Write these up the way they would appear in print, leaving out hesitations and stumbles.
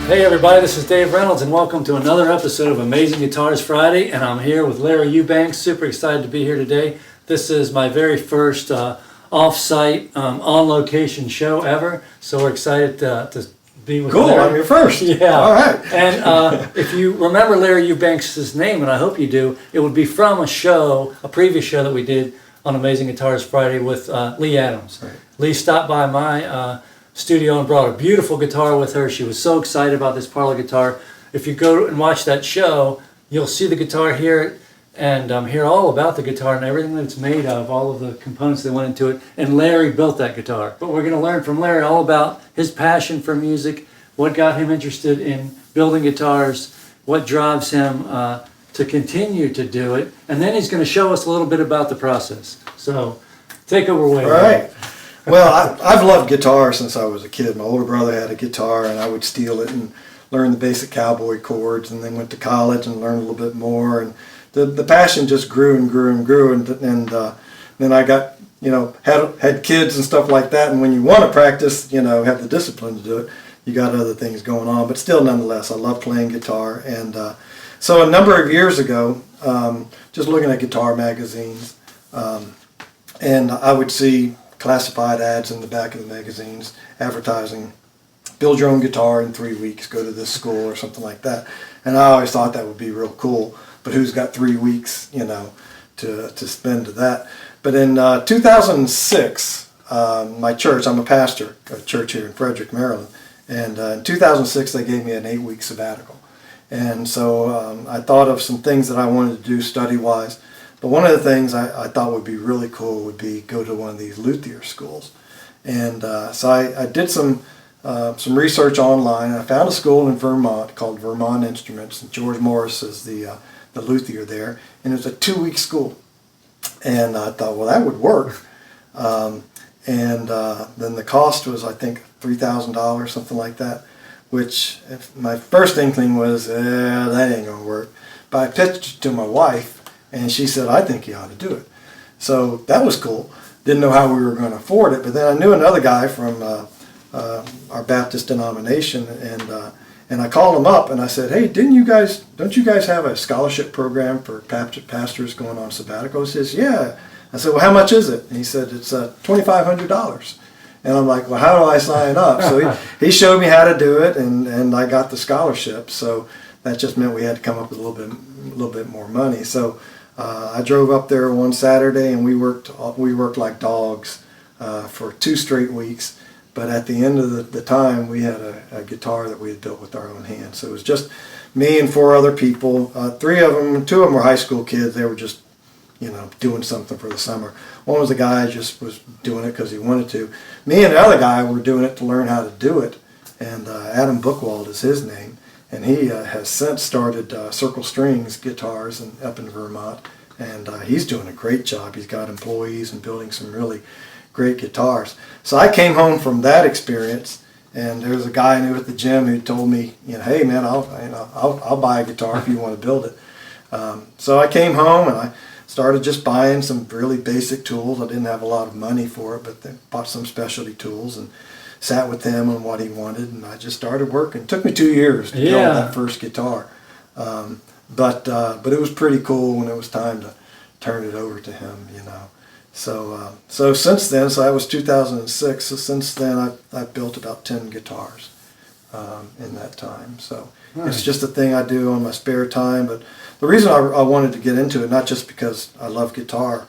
Hey everybody, this is Dave Reynolds and welcome to another episode of Amazing Guitars Friday, and I'm here with Larry Eubanks. Super excited to be here today. This is my very first off-site, on-location show ever, so we're excited to be with Cool, Larry. I'm your first. Yeah. All right. And if you remember Larry Eubanks' name, and I hope you do, it would be from a previous show that we did on Amazing Guitars Friday with Lee Adams. Right. Lee stopped by my studio and brought a beautiful guitar with her. She was so excited about this parlor guitar. If you go and watch that show, you'll see the guitar here and hear all about the guitar and everything that it's made of, all of the components that went into it. And Larry built that guitar. But we're going to learn from Larry all about his passion for music, what got him interested in building guitars, what drives him to continue to do it, and then he's going to show us a little bit about the process. So take over away. All right. Well, I've loved guitar since I was a kid. My older brother had a guitar, and I would steal it and learn the basic cowboy chords, and then went to college and learned a little bit more. And the passion just grew and grew and grew. And then I got, had kids and stuff like that. And when you want to practice, have the discipline to do it, you got other things going on. But still, nonetheless, I love playing guitar. And so a number of years ago, just looking at guitar magazines, and I would see classified ads in the back of the magazines advertising, build your own guitar in 3 weeks, go to this school or something like that. And I always thought that would be real cool, but who's got 3 weeks, to spend to that. But in 2006, my church, I'm a pastor at a church here in Frederick, Maryland, and in 2006 they gave me an 8-week sabbatical. And so I thought of some things that I wanted to do study-wise. But one of the things I thought would be really cool would be go to one of these luthier schools. And so I did some research online. I found a school in Vermont called Vermont Instruments. And George Morris is the luthier there. And it was a 2-week school. And I thought, well, that would work. Then the cost was, I think, $3,000, something like that. Which my first inkling was, that ain't going to work. But I pitched it to my wife. And she said, I think you ought to do it. So that was cool. Didn't know how we were going to afford it. But then I knew another guy from our Baptist denomination. And I called him up and I said, hey, don't you guys have a scholarship program for pastors going on sabbatical? He says, yeah. I said, well, how much is it? And he said, it's $2,500. And I'm like, well, how do I sign up? So he showed me how to do it, and I got the scholarship. So that just meant we had to come up with a little bit more money. So I drove up there one Saturday, and we worked like dogs for 2 straight weeks. But at the end of the time, we had a guitar that we had built with our own hands. So it was just me and 4 other people. 2 of them were high school kids. They were just, doing something for the summer. One was a guy just was doing it because he wanted to. Me and the other guy were doing it to learn how to do it. And Adam Bookwald is his name. And he has since started Circle Strings guitars up in Vermont. And he's doing a great job. He's got employees and building some really great guitars. So I came home from that experience, and there was a guy I knew at the gym who told me, hey man, I'll buy a guitar if you want to build it. So I came home and I started just buying some really basic tools. I didn't have a lot of money for it, but I bought some specialty tools and sat with him on what he wanted, and I just started working. It took me 2 years to build that first guitar. But it was pretty cool when it was time to turn it over to him, So since then, so that was 2006. So since then, I've built about 10 guitars in that time. So nice. It's just a thing I do on my spare time. But the reason I wanted to get into it, not just because I love guitar,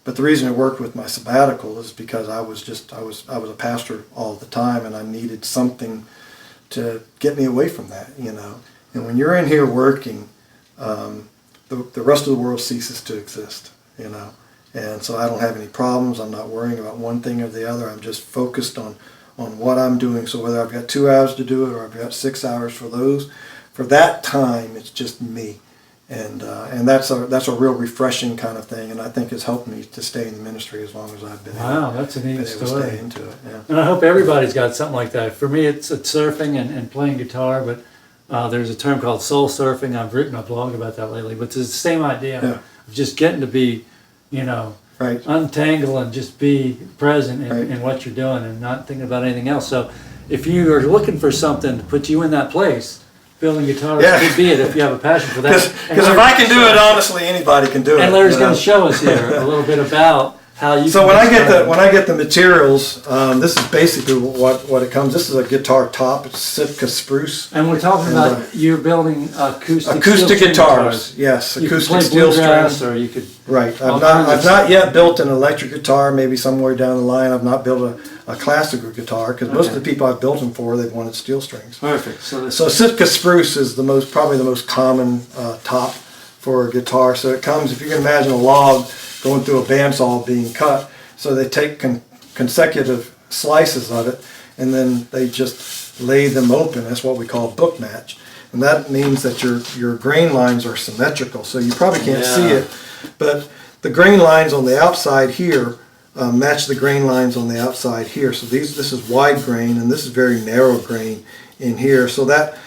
but the reason it worked with my sabbatical is because I was a pastor all the time, and I needed something to get me away from that, And when you're in here working, the rest of the world ceases to exist, And so I don't have any problems. I'm not worrying about one thing or the other. I'm just focused on what I'm doing. So whether I've got 2 hours to do it or I've got 6 hours for that time, it's just me. And that's a real refreshing kind of thing, and I think it's helped me to stay in the ministry as long as I've been. Wow, that's a neat story. Stay into it, yeah. And I hope everybody's got something like that. For me, it's surfing and playing guitar, but there's a term called soul surfing. I've written a blog about that lately, but it's the same idea of just getting to be, untangle and just be present in what you're doing and not thinking about anything else. So if you are looking for something to put you in that place, building guitars Yeah. could be it if you have a passion for that. Because if I can do it, honestly, anybody can do it. And Larry's you know? going to show us here a little bit about how you. So can when I describe get the materials, this is basically what it comes. This is a guitar top. It's Sitka spruce. And we're talking about you're building acoustic Acoustic steel string guitars, yes, You acoustic could play steel bluegrass, strings. or you could. Right. all I've kinds of not yet built an electric guitar. Maybe somewhere down the line, I've not built a classical guitar because most of the people I've built them for, they've wanted steel strings. Perfect. So this. So Sitka spruce is probably the most common top for a guitar. So it comes, if you can imagine a log going through a bandsaw being cut. So they take consecutive slices of it, and then they just lay them open. That's what we call book match. And that means that your grain lines are symmetrical. So you probably can't see it, but the grain lines on the outside here match the grain lines on the outside here. So this is wide grain, and this is very narrow grain in here. So that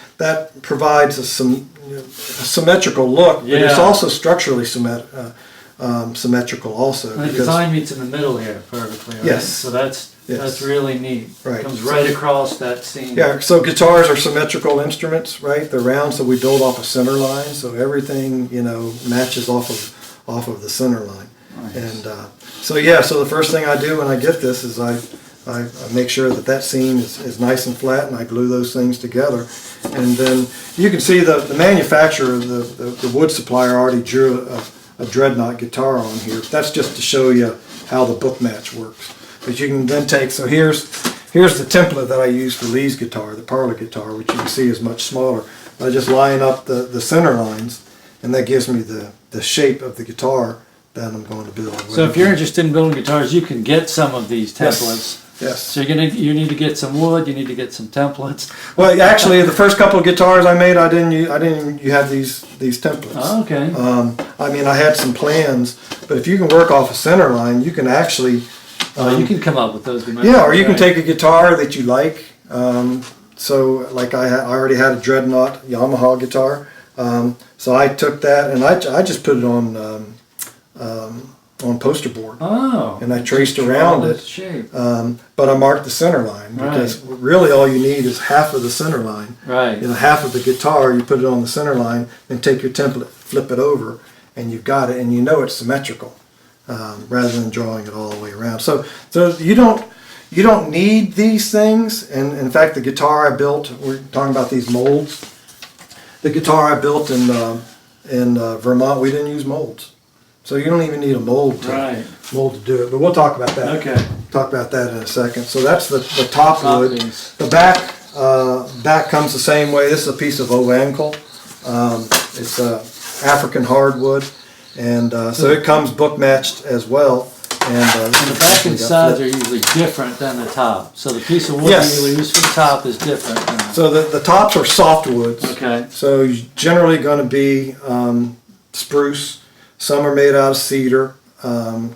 provides a symmetrical look, but it's also structurally symmetrical also. And the design meets in the middle here perfectly. Right? Yes. So that's really neat. Right. It comes right across that scene. Yeah, so guitars are symmetrical instruments, right? They're round, so we build off a center line, so everything, matches off of the center line. Nice. And so the first thing I do when I get this is I make sure that seam is nice and flat, and I glue those things together. And then you can see the manufacturer, the wood supplier already drew a dreadnought guitar on here. That's just to show you how the book match works. But you can then so here's the template that I use for Lee's guitar, the parlor guitar, which you can see is much smaller. I just line up the center lines, and that gives me the shape of the guitar that I'm going to build. So if you're interested in building guitars, you can get some of these templates. Yes. So you need to get some wood. You need to get some templates. Well, actually, the first couple of guitars I made, I didn't have these templates. Oh, okay. I had some plans, but if you can work off a center line, you can actually. You can come up with those dimensions. Yeah, or you can take a guitar that you like. So, like I already had a Dreadnought Yamaha guitar. So I took that and I just put it on poster board. Oh. And I traced around it. Shape. But I marked the center line because really all you need is half of the center line. Right. Half of the guitar, you put it on the center line, and take your template, flip it over, and you've got it, and it's symmetrical. Rather than drawing it all the way around. So you don't need these things. And in fact, the guitar I built, we're talking about these molds. The guitar I built in Vermont, we didn't use molds. So you don't even need a mold to do it. But we'll talk about that. Okay. Talk about that in a second. So that's the top wood. Piece. The back comes the same way. This is a piece of Eubanks. It's African hardwood. And so it comes book matched as well. And the back and sides are usually different than the top. So the piece of wood you use for the top is different. So the tops are softwoods. Okay. So you're generally going to be spruce. Some are made out of cedar.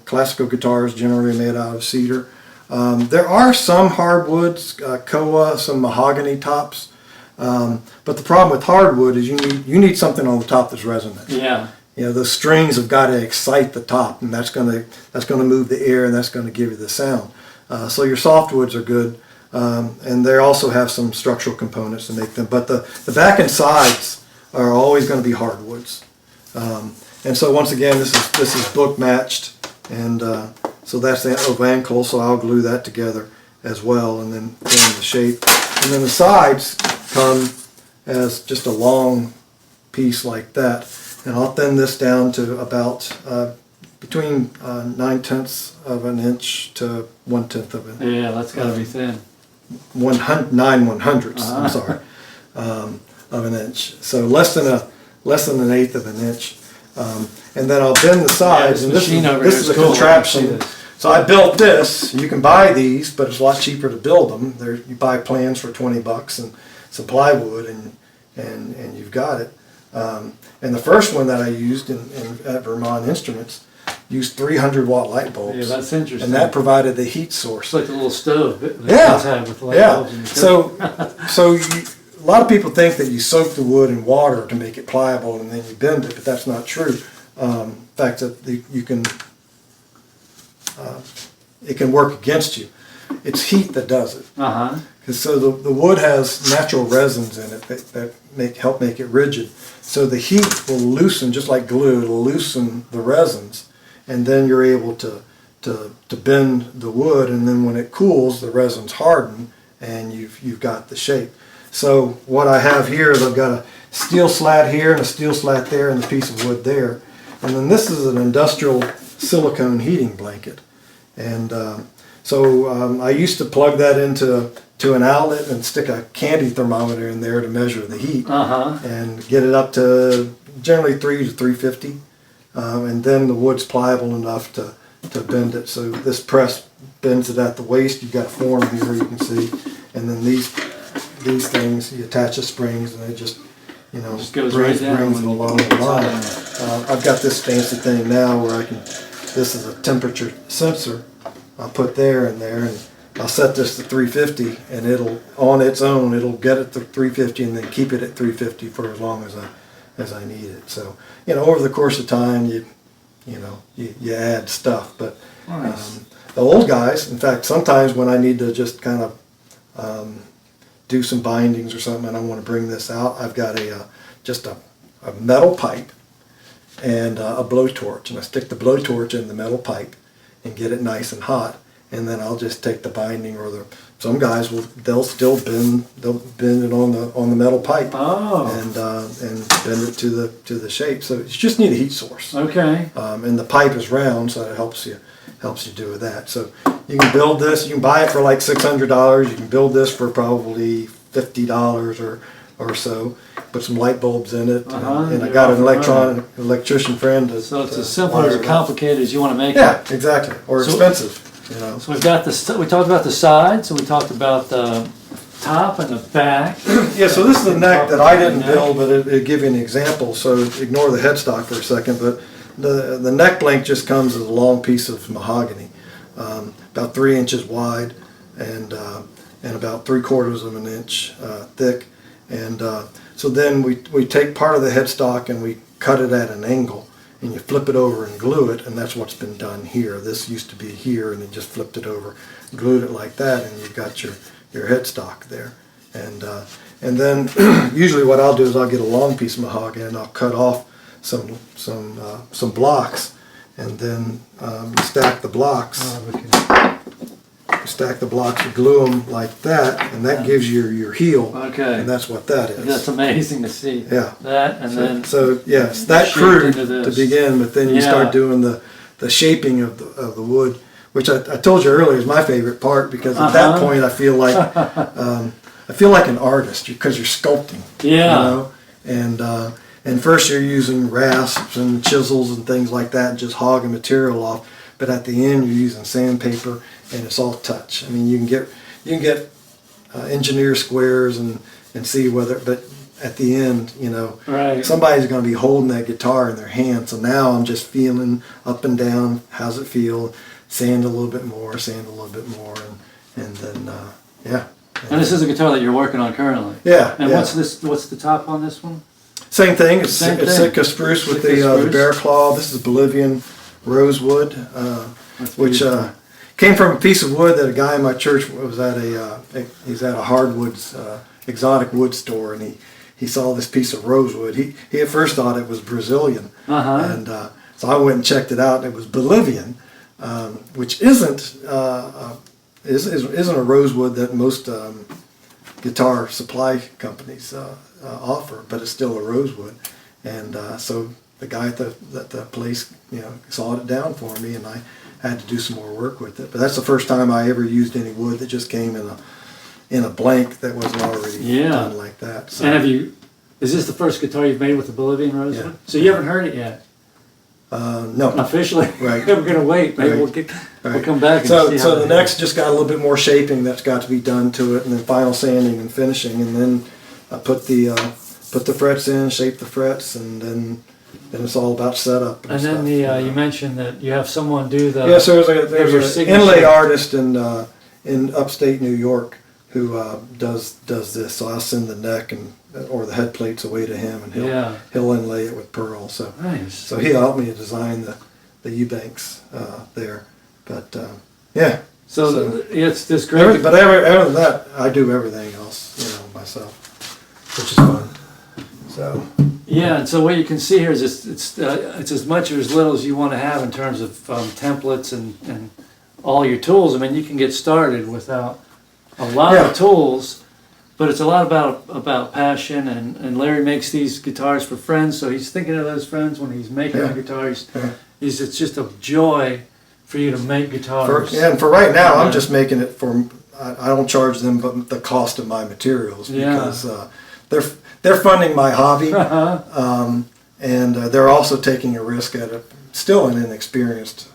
Classical guitars generally made out of cedar. There are some hardwoods, koa, some mahogany tops. But the problem with hardwood is you need something on the top that's resonant. Yeah. The strings have got to excite the top, and that's going to move the air, and that's going to give you the sound. So your softwoods are good, and they also have some structural components to make them. But the back and sides are always going to be hardwoods. And so once again, this is book matched, and so that's the Eubanks. So I'll glue that together as well, and then put in the shape. And then the sides come as just a long piece like that. And I'll thin this down to about between 9/10 of an inch to 1/10 of an inch. Yeah, that's got to be thin. 9/100ths. I'm sorry, of an inch. So less than an eighth of an inch. And then I'll bend the sides. And this is a contraption. So I built this. You can buy these, but it's a lot cheaper to build them. You buy plans for $20 and some plywood, and you've got it. And the first one that I used at Vermont Instruments used 300-watt light bulbs. Yeah, that's interesting. And that provided the heat source. It's like a little stove that kids have with light bulbs in the So a lot of people think that you soak the wood in water to make it pliable and then you bend it, but that's not true. In fact, that it can work against you. It's heat that does it. Because so the wood has natural resins in it that help make it rigid. So the heat will loosen, just like glue, it'll loosen the resins, and then you're able to bend the wood, and then when it cools, the resins harden, and you've got the shape. So what I have here is I've got a steel slat here and a steel slat there and a piece of wood there. And then this is an industrial silicone heating blanket. And I used to plug that into an outlet and stick a candy thermometer in there to measure the heat and get it up to generally 3 to 350. And then the wood's pliable enough to bend it. So this press bends it at the waist. You've got a form here you can see. And then these things, you attach the springs and it just goes right down brings it along the line. I've got this fancy thing now where this is a temperature sensor I'll put there and there, and I'll set this to 350, and it'll, on its own, it'll get it to 350 and then keep it at 350 for as long as I need it. So, over the course of time, you add stuff. But the old guys, in fact, sometimes when I need to just kind of do some bindings or something and I want to bring this out, I've got just a metal pipe and a blowtorch, and I stick the blowtorch in the metal pipe and get it nice and hot, and then I'll just take the binding, or some guys they'll bend it on the metal pipe and bend it to the shape. So you just need a heat source. Okay. And the pipe is round, so it helps you do with that. So you can build this. You can buy it for like $600. You can build this for probably $50 or so. Put some light bulbs in it, and I got an electrician friend. So it's as simple or as complicated as you want to make it. Yeah, exactly. Or expensive. So we've got we talked about the sides, and we talked about the top and the back. Yeah, so this is the neck that I didn't build, but it'll give you an example. So ignore the headstock for a second, but the neck blank just comes as a long piece of mahogany, about 3 inches wide and about 3/4 of an inch thick. And so then we take part of the headstock and we cut it at an angle, and you flip it over and glue it, and that's what's been done here. This used to be here, and they just flipped it over, glued it like that, and you've got your headstock there. And then usually what I'll do is I'll get a long piece of mahogany and I'll cut off some blocks, and then you stack the blocks. Stack the blocks, you glue them like that, and that gives you your heel. Okay. And that's what that is. That's amazing to see. Yeah. That and then. So yes, that crude to begin, but then you start doing the shaping of the wood, which I told you earlier is my favorite part, because at that point I feel like an artist, because you're sculpting. Yeah. And first you're using rasps and chisels and things like that, and just hogging material off. But at the end you're using sandpaper, and it's all touch. I mean, you can get engineer squares and see whether, but at the end, somebody's going to be holding that guitar in their hand. So now I'm just feeling up and down. How's it feel? Sand a little bit more, and then yeah. And this is a guitar that you're working on currently. Yeah. And what's this? What's the top on this one? Same thing. It's Sitka spruce with the bear claw. This is Bolivian rosewood, which came from a piece of wood that a guy in my church was at he's at a hardwoods exotic wood store, and he saw this piece of rosewood. He at first thought it was Brazilian, and so I went and checked it out, and it was Bolivian, which isn't a rosewood that most guitar supply companies offer, but it's still a rosewood. And so the guy at the place, sawed it down for me, and I had to do some more work with it. But that's the first time I ever used any wood that just came in a blank that wasn't already done like that. So. And is this the first guitar you've made with the Bolivian rosewood? Yeah. So you haven't heard it yet? No. Officially? Right. We're going to wait. Maybe we'll come back and see So the neck's just got a little bit more shaping that's got to be done to it, and then final sanding and finishing, and then I put the frets in, shape the frets, and then it's all about setup. And then you mentioned that you have someone do the... Yes, there's an inlay artist in upstate New York who does this. So I'll send the neck or the head plates away to him, and he'll inlay it with pearl. So nice. So he'll help me to design the Eubanks there. But yeah. So it's this great. But other than that, I do everything else, myself, which is fun. So. Yeah, and so what you can see here is it's as much or as little as you want to have in terms of templates and all your tools. I mean, you can get started without a lot of tools, but it's a lot about passion. And Larry makes these guitars for friends, so he's thinking of those friends when he's making the guitars. It's just a joy for you to make guitars. And for right now, I'm just making it for. I don't charge them, but the cost of my materials because they're funding my hobby, and they're also taking a risk at still an inexperienced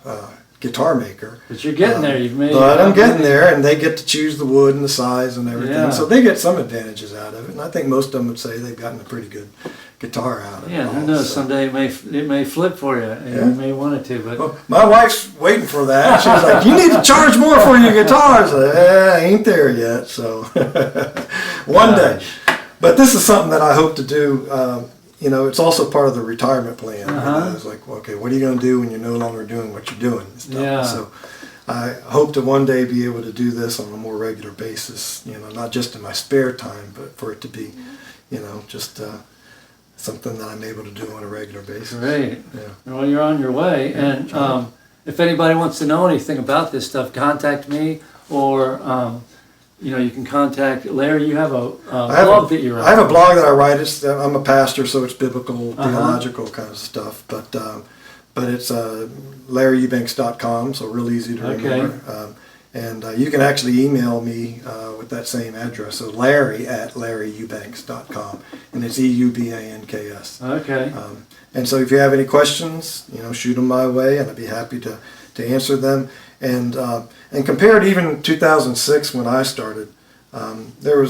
guitar maker. But you're getting there. You've made. But I'm getting there, and they get to choose the wood and the size and everything, so they get some advantages out of it. And I think most of them would say they've gotten a pretty good guitar out of it. Yeah, who knows? Someday it may flip for you, and you may want it to. But well, my wife's waiting for that. She's like, "You need to charge more for your guitars." I ain't there yet, so one day. But this is something that I hope to do. It's also part of the retirement plan. It's like, well, okay, what are you going to do when you're no longer doing what you're doing? And stuff. Yeah. So I hope to one day be able to do this on a more regular basis. Not just in my spare time, but for it to be, just something that I'm able to do on a regular basis. Great. Yeah. Well, you're on your way. And if anybody wants to know anything about this stuff, contact me or. You can contact Larry. You have a blog that you write. I have a blog that I write. I'm a pastor, so it's biblical, theological kind of stuff. But it's LarryEubanks.com, so real easy to remember. And you can actually email me with that same address. So Larry@LarryEubanks.com, and it's EUBANKS. Okay. And so if you have any questions, shoot them my way, and I'd be happy to answer them. And compared even 2006 when I started, there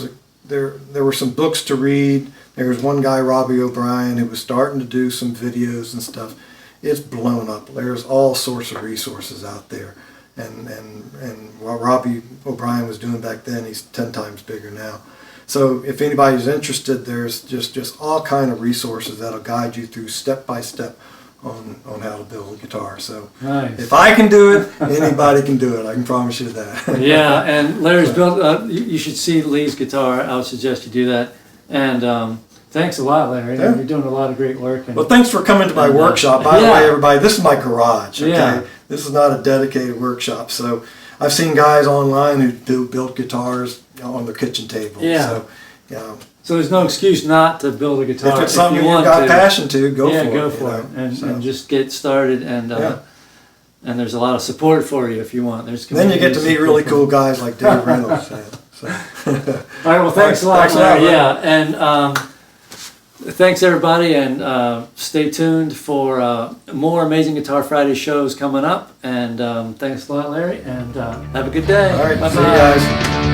were some books to read. There was one guy, Robbie O'Brien, who was starting to do some videos and stuff. It's blown up. There's all sorts of resources out there, and what Robbie O'Brien was doing back then, he's 10 times bigger now. So if anybody's interested, there's just all kind of resources that'll guide you through step by step on how to build a guitar. So if I can do it, anybody can do it. I can promise you that. Yeah, and Larry's built. You should see Lee's guitar. I would suggest you do that. And thanks a lot, Larry. Yeah. You're doing a lot of great work. And, well, thanks for coming to my workshop. By the way, everybody, this is my garage. Okay, this is not a dedicated workshop. So I've seen guys online who build guitars on their kitchen table. Yeah. So, so there's no excuse not to build a guitar. If it's something you've got passion to, go for it. Go for it. And just get started. And there's a lot of support for you if you want. Then you get to meet really cool guys like Dave Reynolds. So. All right. Well, thanks a lot, Larry. Yeah. And thanks everybody. And stay tuned for more Amazing Guitar Friday shows coming up. And thanks a lot, Larry. And have a good day. All right. Bye-bye. See you guys.